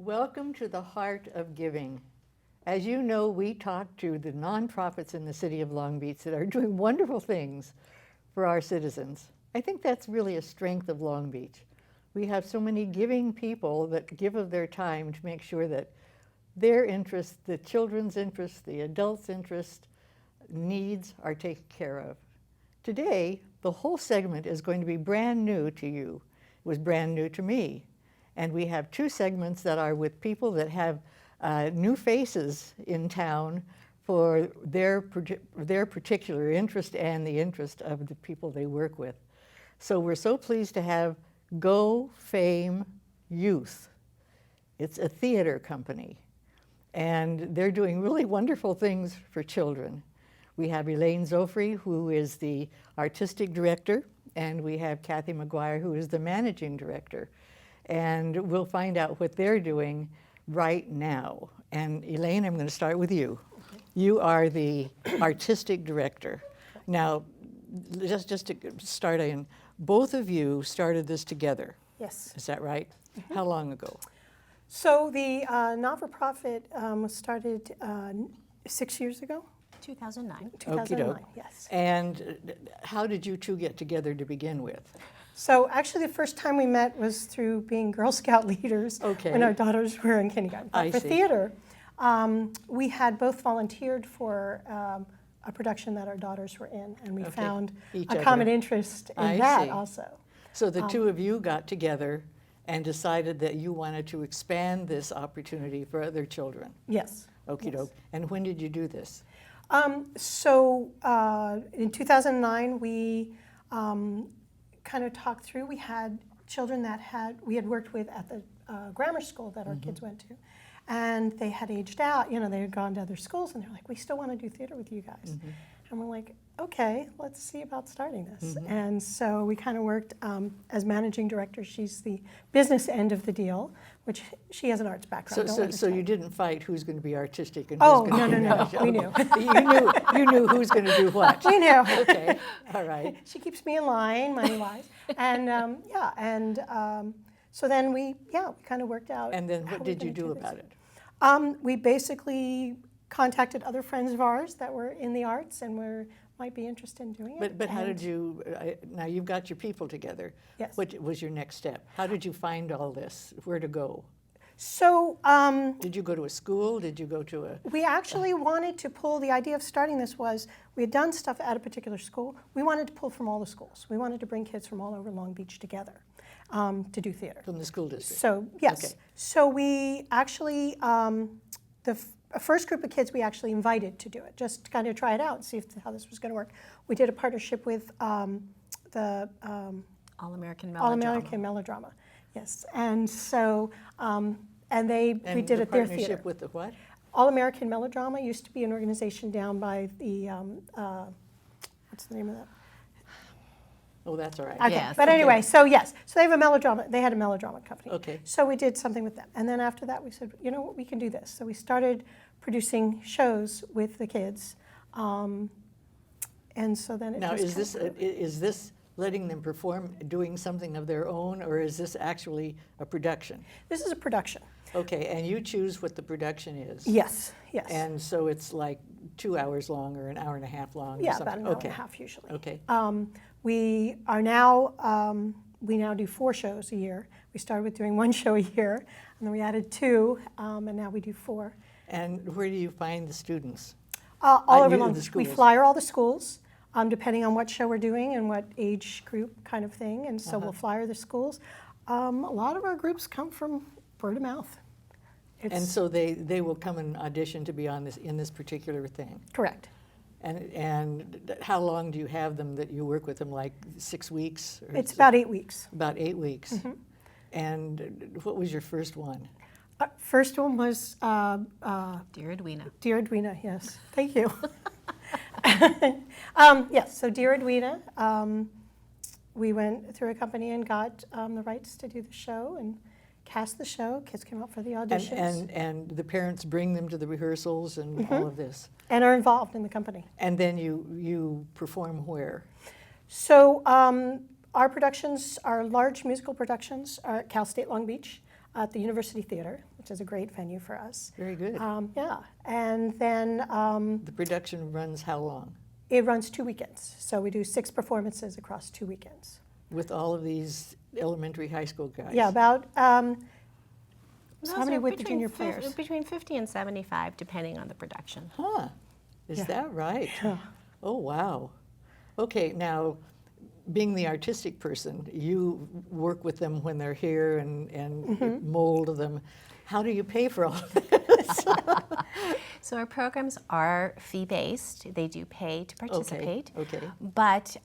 Welcome to the heart of giving. As you know, we talk to the nonprofits in the city of Long Beach that are doing wonderful things for our citizens. I think that's really a strength of Long Beach. We have so many giving people that give of their time to make sure that their interests, the children's interests, the adults' interests, needs are taken care of. Today, the whole segment is going to be brand new to you. It was brand new to me. And we have two segments that are with people that have new faces in town for their particular interest and the interest of the people they work with. So we're so pleased to have Go Fame Youth. It's a theater company, and they're doing really wonderful things for children. We have Elaine Zofri, who is the artistic director, and we have Kathy McGuire, who is the managing director. And we'll find out what they're doing right now. And Elaine, I'm going to start with you. Okay. You are the artistic director. Now, just to start in, both of you started this together. Yes. Is that right? Mm-hmm. How long ago? So the not-for-profit was started 6 years ago. 2009. 2009, yes. And how did you two get together to begin with? So actually the first time we met was through being Girl Scout leaders when our daughters were in kindergarten. But for theater, we had both volunteered for a production that our daughters were in, and we found a common interest in that also. So the two of you got together and decided that you wanted to expand this opportunity for other children. Yes. Okie doke. And when did you do this? In 2009, we kind of talked through. We had children that we had worked with at the grammar school that our kids went to, and they had aged out. You know, they had gone to other schools, and they're like, "We still want to do theater with you guys." And we're like, "Okay, let's see about starting this." And so we kind of worked as managing director. She's the business end of the deal, which she has an arts background. So you didn't fight who's going to be artistic and who's going to be no. We knew. You knew who's going to do what. We knew. Okay, all right. She keeps me in line, money-wise. And so then we kind of worked out. And then what did you do about it? We basically contacted other friends of ours that were in the arts and might be interested in doing it. But how did you, now you've got your people together. Yes. What was your next step? How did you find all this? Where to go? So, did you go to a school? Did you go to a... We actually wanted to pull, the idea of starting this was, we had done stuff at a particular school. We wanted to pull from all the schools. We wanted to bring kids from all over Long Beach together to do theater. From the school district? So, yes. Okay. So we actually, the first group of kids we actually invited to do it, just to kind of try it out and see how this was going to work. We did a partnership with the All-American Melodrama. All-American Melodrama, yes. And so, we did it their theater. Partnership with the what? All-American Melodrama used to be an organization down by the, what's the name of that? Oh, that's all right. Okay. Yes. But anyway, so yes. So they have a melodrama, they had a melodrama company. Okay. So we did something with them. And then after that we said, you know what, we can do this. So we started producing shows with the kids. And so then it Now, just is this letting them perform, doing something of their own, or is this actually a production? This is a production. Okay, and you choose what the production is? Yes, yes. And so it's like 2 hours long or an hour and a half long? Yeah, or something? about an hour and a half usually. Okay. We are now, we now do 4 shows a year. We started with doing 1 show a year, and then we added 2, and now we do 4. And where do you find the students? All over Long Beach. We flyer all the schools, depending on what show we're doing and what age group kind of thing, and so we'll flyer the schools. A lot of our groups come from word of mouth. And so they will come and audition to be on this in this particular thing? Correct. And how long do you have them that you work with them, like 6 weeks? It's about 8 weeks. About 8 weeks. And what was your first one? First one was Dear Edwina. Dear Edwina, yes. Thank you. Yes, so Dear Edwina, we went through a company and got the rights to do the show and cast the show. Kids came out for the auditions. And the parents bring them to the rehearsals and all of this? And are involved in the company. And then you perform where? So our productions, our large musical productions are at Cal State Long Beach, at the University Theater, which is a great venue for us. Very good. Yeah, and then The production runs how long? it runs 2 weekends. So we do 6 performances across 2 weekends. With all of these elementary, high school guys? Yeah, about Those how many are with the between junior fif- players? Between 50 and 75, depending on the production. Huh, is Yeah. that right? Yeah. Oh, wow. Okay, now, being the artistic person, you work with them when they're here and mold them. How do you pay for all of this? So our programs are fee-based. They do pay to participate. Okay. But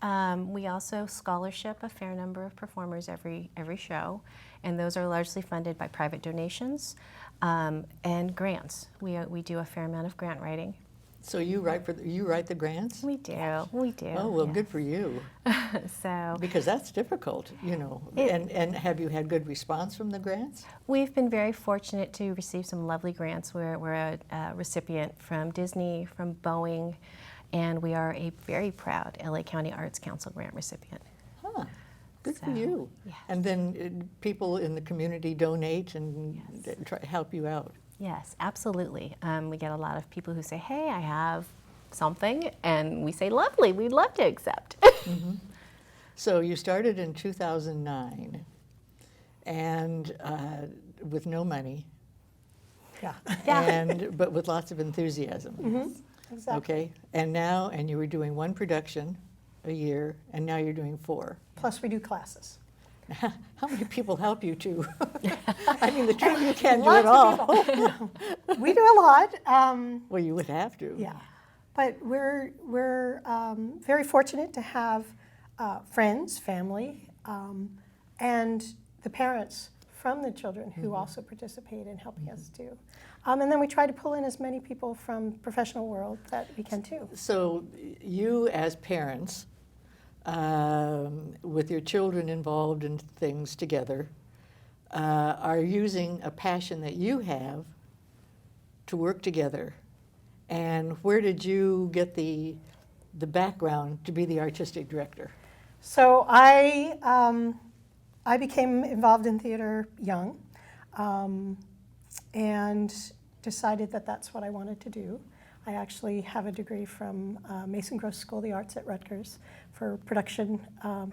we also scholarship a fair number of performers every show, and those are largely funded by private donations and grants. We do a fair amount of grant writing. So you write the grants? We do. Oh, well, good for you. So Because that's difficult, you know. And have you had good response from the grants? we've been very fortunate to receive some lovely grants. We're a recipient from Disney, from Boeing, and we are a very proud LA County Arts Council grant recipient. Huh, good for So, you. yes. And then people in the community donate and try to help you out. Yes, absolutely. We get a lot of people who say, hey, I have something, and we say, lovely, we'd love to accept. So you started in 2009 and with no money, Yeah. but with lots of enthusiasm. Exactly. Okay, and you were doing 1 production a year, and now you're doing 4. Plus we do classes. How many people help you to? I mean, the truth, you can't do Lots it of all. people. We do a lot. Well, you would have to. Yeah, but we're very fortunate to have friends, family, and the parents from the children who also participate in helping us too. And then we try to pull in as many people from professional world that we can too. So you as parents, with your children involved in things together, are using a passion that you have to work together. And where did you get the background to be the artistic director? So I became involved in theater young, and decided that that's what I wanted to do. I actually have a degree from Mason Gross School of the Arts at Rutgers for production,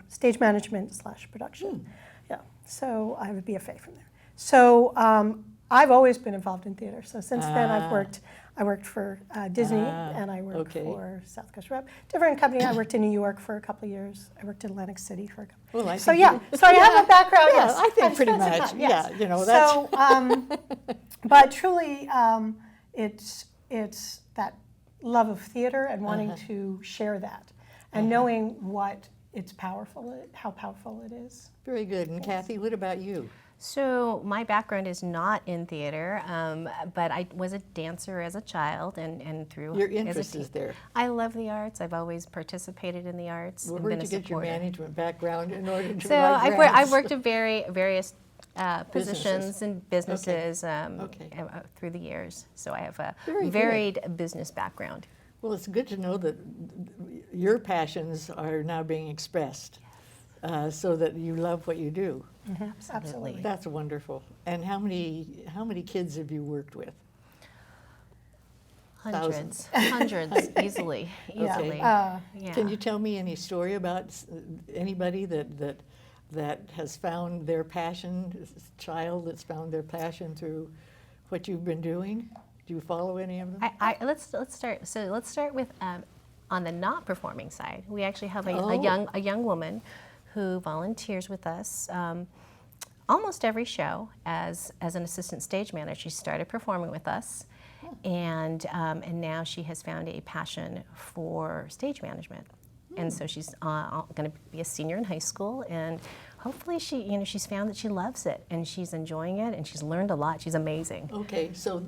stage management / production. Yeah, so I have a BFA from there. So I've always been involved in theater. So since then I worked for Disney and I worked for South Coast Rep, different company. I worked in New York for a couple of years. I worked in Atlantic City for a couple. Well, I So think yeah, so I have a background. Yeah, Yes, I think I've pretty spent some much. time, yes. Yeah, you know, that's. So, but truly, it's that love of theater and wanting to share that, and knowing what how powerful it is. Very good. And Yes. Kathy, what about you? So my background is not in theater, but I was a dancer as a child and through Your as a interest teen. is there. I love the arts. I've always participated in the arts Well, and where'd been you a get your supporter. management background in order to So write I've grants? worked at various Businesses. positions and businesses Okay. through the years. So I have a Very good. varied business background. Well, it's good to know that your passions are now being expressed, so that you love what you do. Absolutely. That's wonderful. And how many kids have you worked with? Hundreds, Thousands. hundreds, easily. Yeah. Yeah. Can you tell me any story about anybody that has found their passion, a child that's found their passion through what you've been doing? Do you follow any of them? Let's start. So let's start with on the not performing side. We actually have Oh. a young woman who volunteers with us almost every show as an assistant stage manager. She started performing with us, and now she has found a passion for stage management. And so she's going to be a senior in high school, and hopefully she's found that she loves it and she's enjoying it and she's learned a lot. She's amazing. Okay, so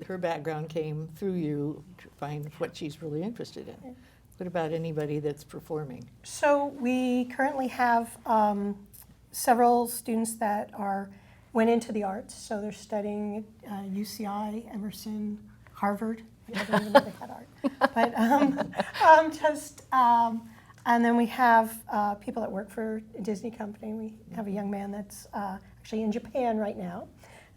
her background came through you to find what she's really interested in. What about anybody that's performing? So we currently have several students that went into the arts. So they're studying UCI, Emerson, Harvard. I don't even know they had art. But and then we have people that work for a Disney company. We have a young man that's actually in Japan right now,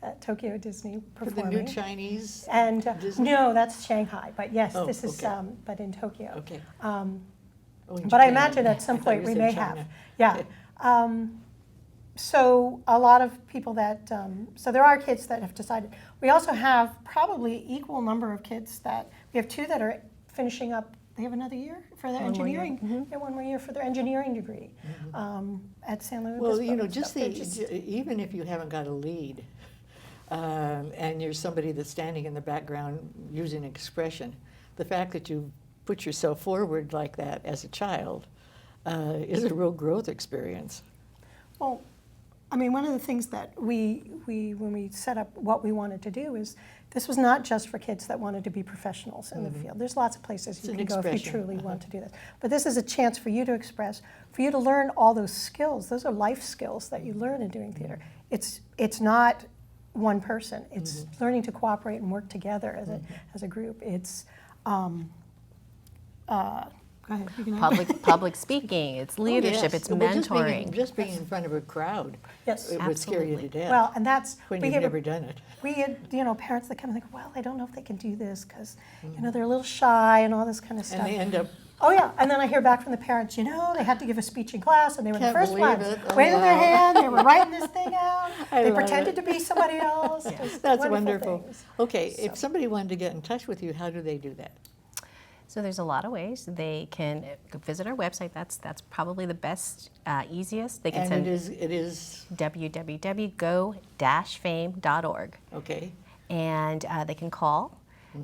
at Tokyo Disney For the performing. new Chinese And Disney? no, that's Shanghai, but yes, Oh, this is, okay. but in Tokyo. Okay. Um, Oh, in but I Japan. imagine at some I thought point you we said may China. have. Yeah. Okay. So a lot of people that, so there are kids that have decided. We also have probably equal number of kids that, we have 2 that are finishing up, they have another year for their One more year. engineering. They have 1 more year for their engineering degree at San Luis Obispo. Well, you know, and just stuff. They're just- even if you haven't got a lead, and you're somebody that's standing in the background using expression, the fact that you put yourself forward like that as a child is a real growth experience. Well, I mean, one of the things that we when we set up what we wanted to do is this was not just for kids that wanted to be professionals in the field. There's lots of places It's you an can go if you expression. truly want to do this. But this is a chance for you to express, for you to learn all those skills. Those are life skills that you learn in doing theater. It's not one person. It's learning to cooperate and work together as a group. It's go ahead. You can Public speaking, it's leadership, Oh, yes. it's Well, mentoring. Just being in front of a crowd, Yes. it would scare you to Absolutely. death Well, and that's when we you've have a- never done it. We had, parents that come and think, well, I don't know if they can do this because, they're a little shy and all this kind of And stuff. they end up, Oh, yeah. And then I hear back from the parents, they had to give a speech in class and they were the Can't first believe ones. it. Oh, Waving their wow. hand, they were writing this thing out. I They love pretended it. to be somebody else. Just that's wonderful. things. Okay, if So- somebody wanted to get in touch with you, how do they do that? So there's a lot of ways. They can visit our website. That's probably the best, easiest. They can And send it is, www.go-fame.org. okay, And they can call.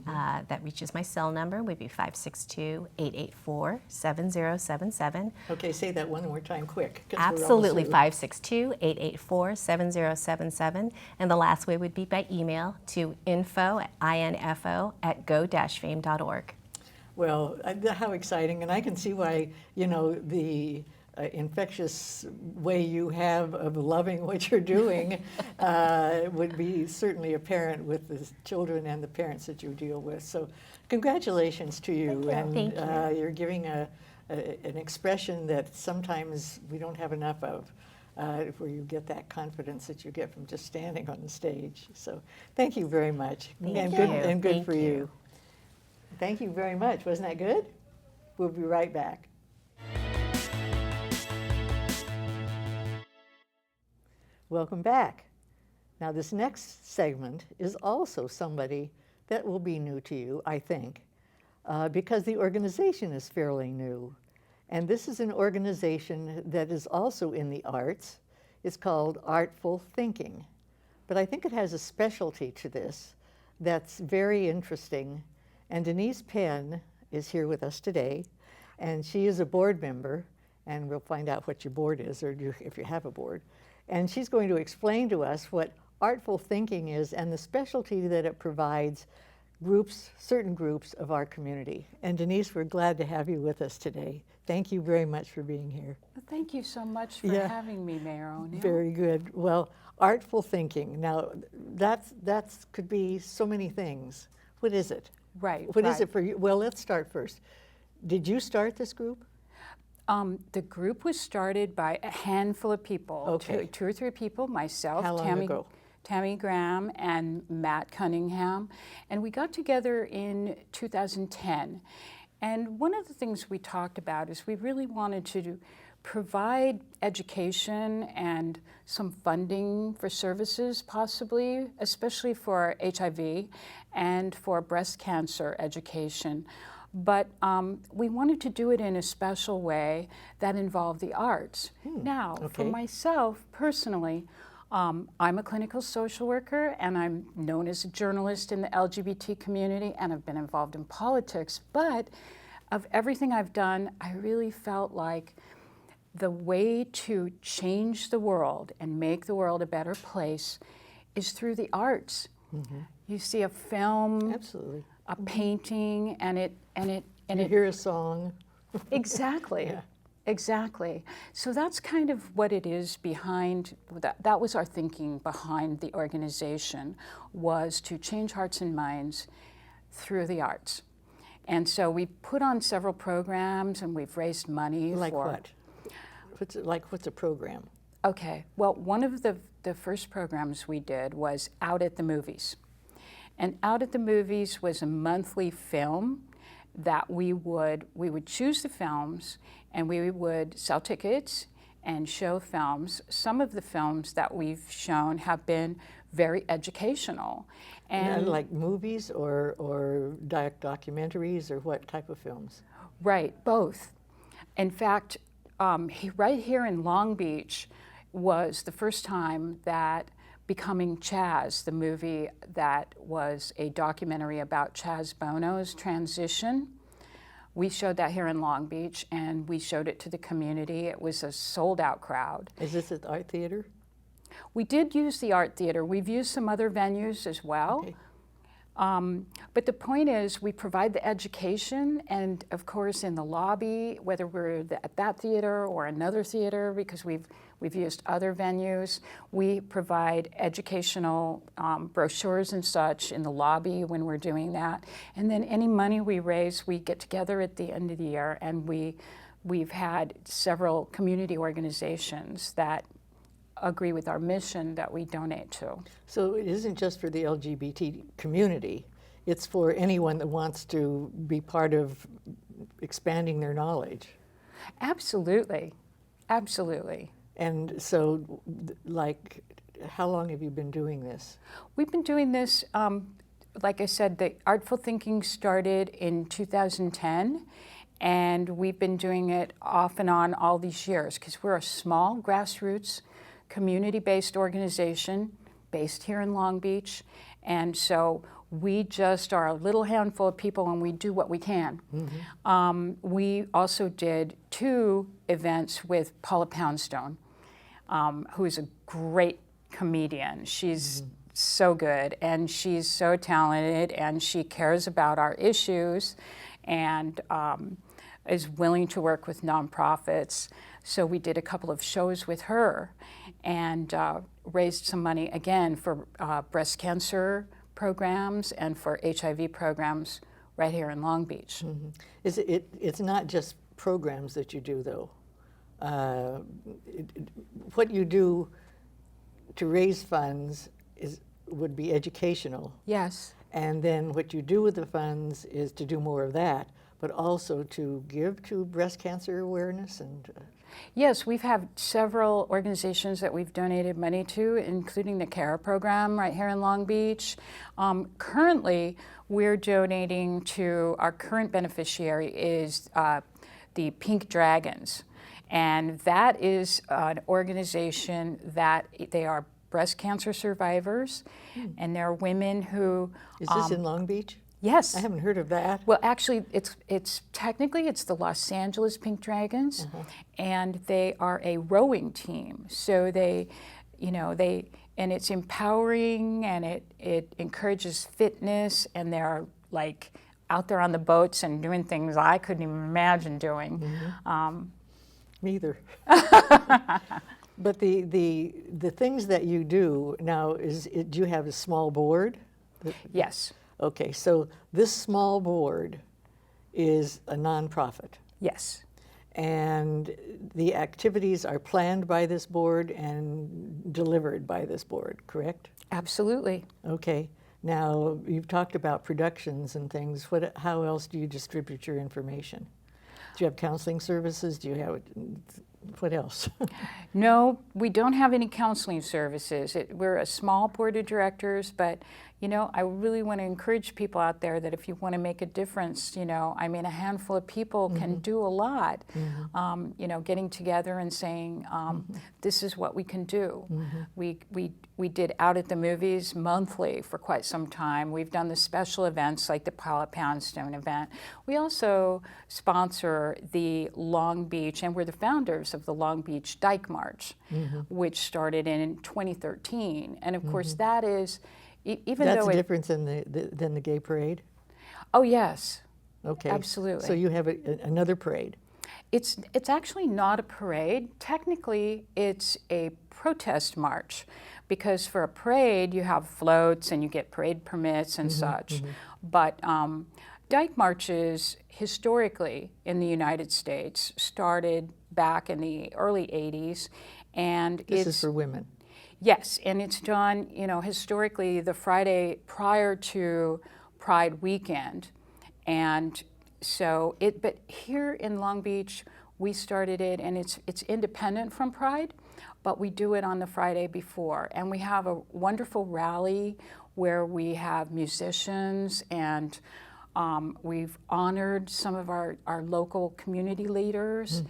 That reaches my cell number, would be 562-884-7077. okay, say that one more time quick. 'cause we're almost Absolutely, through. 562-884-7077. And the last way would be by email to info@go-fame.org. Well, how exciting, and I can see why, the infectious way you have of loving what you're doing would be certainly apparent with the children and the parents that you deal with. So congratulations to you. Thank you. And Thank you. You're giving an expression that sometimes we don't have enough of. Where you get that confidence that you get from just standing on the stage. So thank you very much. Thank and you. good, and good Thank for you. Thank you very much. Wasn't that good? We'll be right back. Welcome back. Now this next segment is also somebody that will be new to you, I think, because the organization is fairly new. And this is an organization that is also in the arts. It's called Artful Thinking. But I think it has a specialty to this that's very interesting. And Denise Penn is here with us today, and she is a board member, and we'll find out what your board is, or if you have a board. And she's going to explain to us what Artful Thinking is and the specialty that it provides groups, certain groups of our community. And Denise, we're glad to have you with us today. Thank you very much for being here. Thank you so much for Yeah. having me, Mayor O'Neill. Very good. Well, Artful Thinking. Now, that's could be so many things. What is it? Right. What is it for you? Well, let's start first. Did you start this group? The group was started by a handful of people, Okay. two or three people, myself, How long ago? Tammy Graham, and Matt Cunningham. And we got together in 2010. And one of the things we talked about is we really wanted to provide education and some funding for services possibly, especially for HIV and for breast cancer education. But we wanted to do it in a special way that involved the arts. Now, for okay. myself personally, I'm a clinical social worker and I'm known as a journalist in the LGBT community and I've been involved in politics. But of everything I've done, I really felt like the way to change the world and make the world a better place is through the arts. You see a film, Absolutely. a painting, and it You hear a song. exactly, Yeah. exactly. So that's kind of what it is behind. That was our thinking behind the organization, was to change hearts and minds through the arts. And so we put on several programs, and we've raised money Like for. what? What's a program? Okay, well, one of the first programs we did was Out at the Movies. And Out at the Movies was a monthly film that we would choose the films, and we would sell tickets and show films. Some of the films that we've shown have been very educational. And like movies or documentaries, or what type of films? Right, both. In fact, right here in Long Beach was the first time that Becoming Chaz, the movie that was a documentary about Chaz Bono's transition, we showed that here in Long Beach, and we showed it to the community. It was a sold-out crowd. Is this at the art theater? We did use the art theater. We've used some other venues as well. Okay. But the point is, we provide the education, and of course in the lobby, whether we're at that theater or another theater, because we've used other venues, we provide educational brochures and such in the lobby when we're doing that. And then any money we raise, we get together at the end of the year, and we've had several community organizations that agree with our mission that we donate to. So it isn't just for the LGBT community, it's for anyone that wants to be part of expanding their knowledge. Absolutely, absolutely. And so, like, how long have you been doing this? We've been doing this, like I said, the Artful Thinking started in 2010, and we've been doing it off and on all these years, because we're a small grassroots community-based organization based here in Long Beach, and so we just are a little handful of people, and we do what we can. We also did 2 events with Paula Poundstone, who is a great comedian. She's so good, and she's so talented, and she cares about our issues, and is willing to work with nonprofits. So we did a couple of shows with her, and raised some money again for breast cancer programs and for HIV programs right here in Long Beach. It's not just programs that you do, though. What you do to raise funds would be educational. Yes. And then what you do with the funds is to do more of that, but also to give to breast cancer awareness and... Yes, we've had several organizations that we've donated money to, including the CARE program right here in Long Beach. Currently, we're donating to, our current beneficiary is the Pink Dragons. And that is an organization that they are breast cancer survivors, and they're women who... Is this in Long Beach? Yes. I haven't heard of that. Well, actually, it's technically it's the Los Angeles Pink Dragons, and they are a rowing team. So they, and it's empowering, and it encourages fitness, and they're like out there on the boats and doing things I couldn't even imagine doing. Me either. But the things that you do now, do you have a small board? Yes. Okay, so this small board is a nonprofit. Yes. And the activities are planned by this board and delivered by this board, correct? Absolutely. Okay. Now, you've talked about productions and things. How else do you distribute your information? Do you have counseling services? Do you have, what else? No, we don't have any counseling services. We're a small board of directors, but I really want to encourage people out there that if you want to make a difference, a handful of people can do a lot. Getting together and saying, this is what we can do. We did Out at the Movies monthly for quite some time. We've done the special events like the Paula Poundstone event. We also sponsor the Long Beach, and we're the founders of the Long Beach Dyke March, which started in 2013. And of course, that is, even That's though different than the gay parade? Oh, yes. Okay. Absolutely. So you have another parade? It's actually not a parade. Technically, it's a protest march, because for a parade, you have floats and you get parade permits and such. But dyke marches, historically in the United States, started back in the early 80s, And This it's is for women. yes, and it's done, historically the Friday prior to Pride weekend. And so but here in Long Beach, we started it, and it's independent from Pride, but we do it on the Friday before. And we have a wonderful rally where we have musicians, and we've honored some of our local community leaders.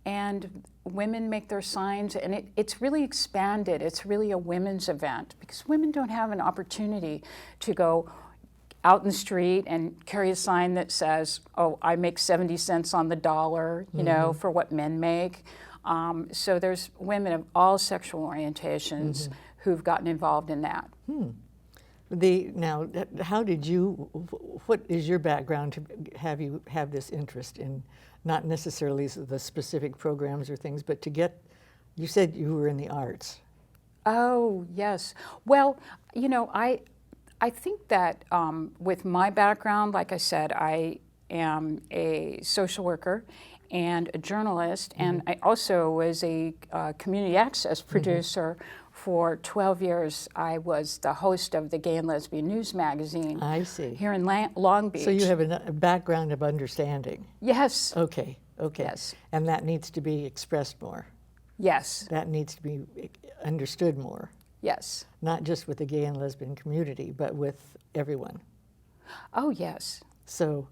And women make their signs, and it's really expanded. It's really a women's event because women don't have an opportunity to go out in the street and carry a sign that says, oh, I make 70 cents on the dollar, for what men make. So there's women of all sexual orientations who've gotten involved in that. Now, how did you, what is your background to have you have this interest in not necessarily the specific programs or things, but to get, you said you were in the arts. Oh, yes. Well, I think that with my background, like I said, I am a social worker and a journalist, and I also was a community access producer. For 12 years, I was the host of the Gay and Lesbian News magazine. I see. Here in Long Beach. So you have a background of understanding. Yes. Okay. Yes. And that needs to be expressed more. Yes. That needs to be understood more. Yes. Not just with the gay and lesbian community, but with everyone. Oh, yes. So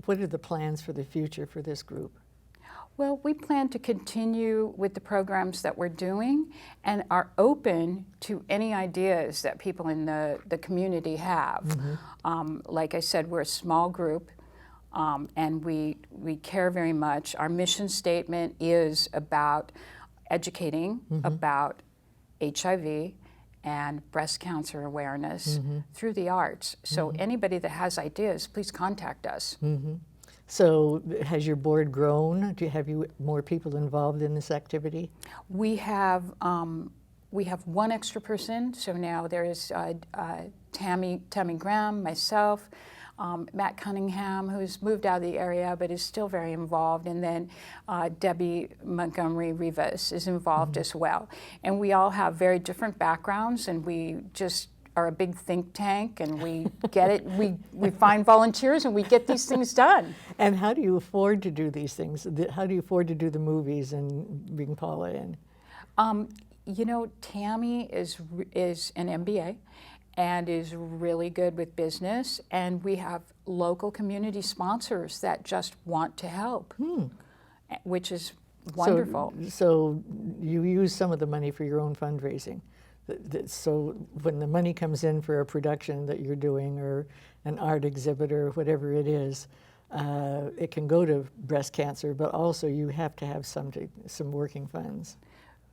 what are the plans for the future for this group? Well, we plan to continue with the programs that we're doing and are open to any ideas that people in the community have. Like I said, we're a small group, and we care very much. Our mission statement is about educating about HIV and breast cancer awareness through the arts. So anybody that has ideas, please contact us. So has your board grown? Have you more people involved in this activity? We have one extra person. So now there is Tammy Graham, myself, Matt Cunningham, who's moved out of the area but is still very involved, and then Debbie Montgomery Rivas is involved as well. And we all have very different backgrounds, and we just are a big think tank, and we get it. We find volunteers, and we get these things done. And how do you afford to do these things? How do you afford to do the movies and bring Paula in? Tammy is an MBA and is really good with business, and we have local community sponsors that just want to help, which is wonderful. So you use some of the money for your own fundraising. So when the money comes in for a production that you're doing or an art exhibit or whatever it is, it can go to breast cancer, but also you have to have some working funds.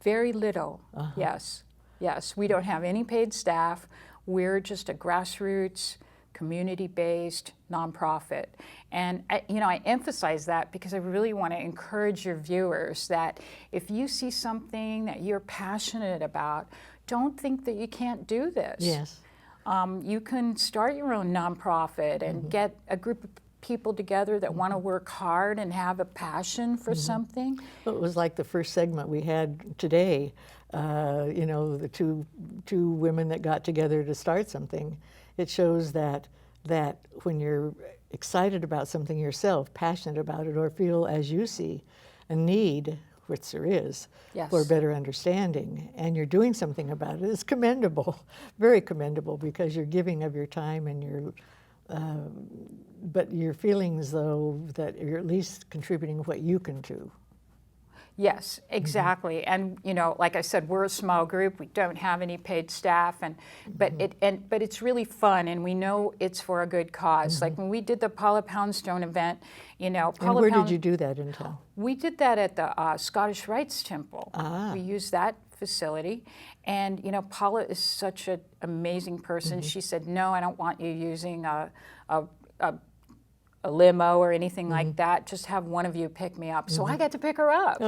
Very little, yes. Yes, we don't have any paid staff. We're just a grassroots, community-based nonprofit. And I emphasize that because I really want to encourage your viewers that if you see something that you're passionate about, don't think that you can't do this. Yes. You can start your own nonprofit and get a group of people together that want to work hard and have a passion for something. Well, it was like the first segment we had today, the two women that got together to start something. It shows that when you're excited about something yourself, passionate about it, or feel as you see a need, which there is, for better understanding, and you're doing something about it, it's commendable, very commendable, because you're giving of your time and but you're feeling as though that you're at least contributing what you can do. Yes, exactly. And like I said, we're a small group. We don't have any paid staff, but it's really fun, and we know it's for a good cause. Like when we did the Paula Poundstone event, Paula And where did you do that in town? We did that at the Scottish Rites Temple. Ah. We used that facility, and Paula is such an amazing person. She said, "No, I don't want you using a limo or anything like that. Just have one of you pick me up." So I got to pick her up.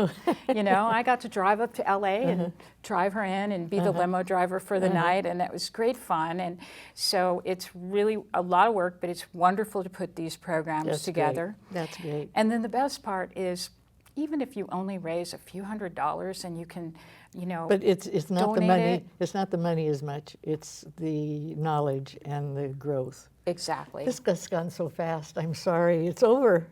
I got to drive up to LA and drive her in and be the limo driver for the night, and that was great fun. And so it's really a lot of work, but it's wonderful to put these programs together. Great. That's great. And then the best part is even if you only raise a few $100s and you can, you know, But it's not the donate money. it. It's not the money as much. It's the knowledge and the growth. Exactly. This has gone so fast. I'm sorry. It's over.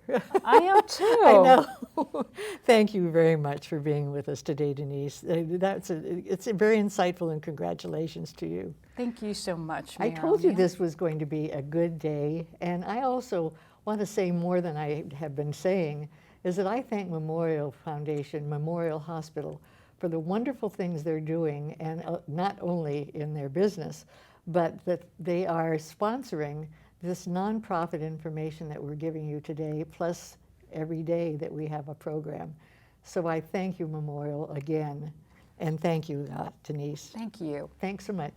I am too. I know. Thank you very much for being with us today, Denise. It's very insightful, and congratulations to you. Thank you so much, I Mayor told you O'Neill. this was going to be a good day, and I also want to say more than I have been saying, is that I thank Memorial Foundation, Memorial Hospital, for the wonderful things they're doing, and not only in their business, but that they are sponsoring this nonprofit information that we're giving you today, plus every day that we have a program. So I thank you, Memorial, again, and thank you, Denise. Thank you. Thanks so much.